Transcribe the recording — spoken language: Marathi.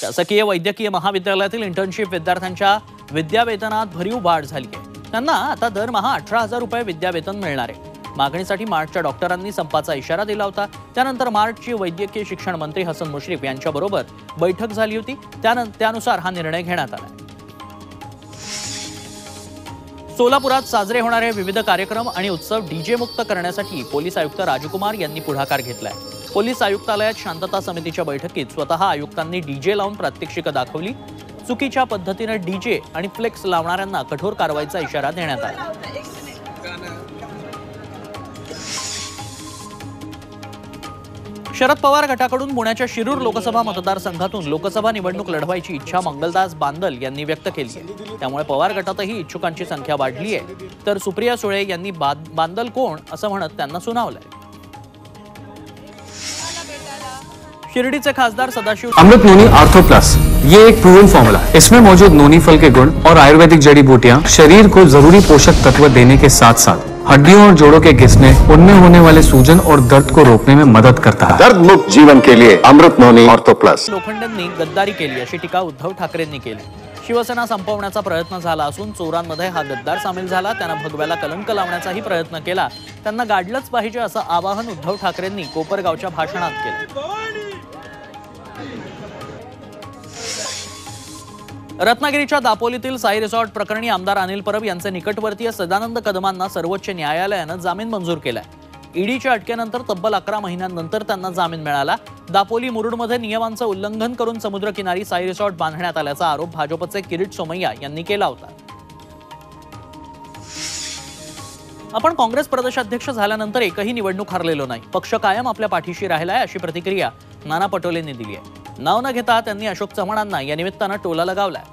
शासकीय वैद्यकीय महाविद्यालयातील इंटर्नशिप विद्यार्थ्यांच्या विद्यावेतनात भरीव वाढ झाली आहे। त्यांना आता दरमहा 18,000 रुपये विद्यावेतन मिळणार आहे। मागणीसाठी मार्चच्या डॉक्टरांनी संपाचा इशारा दिला होता। त्यानंतर मार्चची वैद्यकीय शिक्षण मंत्री हसन मुश्रीफ यांच्याबरोबर बैठक झाली होती। त्यानुसार हा निर्णय घेण्यात आला। सोलापुरात साजरे होणारे विविध कार्यक्रम आणि उत्सव डीजे मुक्त करण्यासाठी पोलीस आयुक्त राजकुमार यांनी पुढाकार घेतलाय। पोलीस आयुक्तालयात शांतता समितीच्या बैठकीत स्वतः आयुक्तांनी डीजे लावून प्रात्यक्षिक दाखवली। चुकीच्या पद्धतीने डीजे आणि फ्लेक्स लावणाऱ्यांना कठोर कारवाईचा इशारा देण्यात आला। शरद पवार गटाकडून पुण्याच्या शिरूर लोकसभा मतदारसंघातून लोकसभा निवडणूक लढवायची इच्छा मंगलदास बांदल यांनी व्यक्त केली आहे। त्यामुळे पवार गटातही इच्छुकांची संख्या वाढली आहे। तर सुप्रिया सुळे यांनी बांदल कोण असं म्हणत त्यांना सुनावलंय। शिर्डीचे खासदार सदाशिव अमृत नोनी आर्थो प्लस ये एक प्रूवन फॉर्मूला है। इसमें मौजूद नोनी फल के गुण और आयुर्वेदिक जड़ी बूटियां शरीर को जरूरी पोषक तत्व देने के साथ साथ हड्डियों और जोड़ों के घिसने, उनमें होने वाले सूजन और दर्द को रोकने में मदद करता है। दर्द मुक्त जीवन के लिए अमृत नोनी आर्थो प्लस। लोखंडेंनी गद्दारी केली अशी टीका उद्धव ठाकरेंनी केली। शिवसेना संपवण्याचा प्रयत्न झाला असून चोरांमध्ये हा गद्दार सामील झाला। त्यानं भगव्याला कलंक लावण्याचाही प्रयत्न केला। त्यांना गाडलंच पाहिजे असं आवाहन उद्धव ठाकरेंनी कोपरगावच्या भाषणात केलं। रत्नागिरीच्या दापोलीतील साई रिसॉर्ट प्रकरणी आमदार अनिल परब यांचे निकटवर्तीय सदानंद कदमांना सर्वोच्च न्यायालयानं जामीन मंजूर केलाय। ईडीच्या अटकेनंतर तब्बल 11 महिन्यांनंतर त्यांना जामीन मिळाला। दापोली मुरुडमध्ये नियमांचं उल्लंघन करून समुद्रकिनारी साई रिसॉर्ट बांधण्यात आल्याचा आरोप भाजपचे किरीट सोमय्या यांनी केला होता। आपण काँग्रेस प्रदेशाध्यक्ष झाल्यानंतर एकही निवडणूक हरलेलो नाही। पक्ष कायम आपल्या पाठीशी राहिलाय अशी प्रतिक्रिया नाना पटोलेंनी दिली आहे। नाव न घेता त्यांनी अशोक चव्हाणांना या निमित्तानं टोला लगावलाय।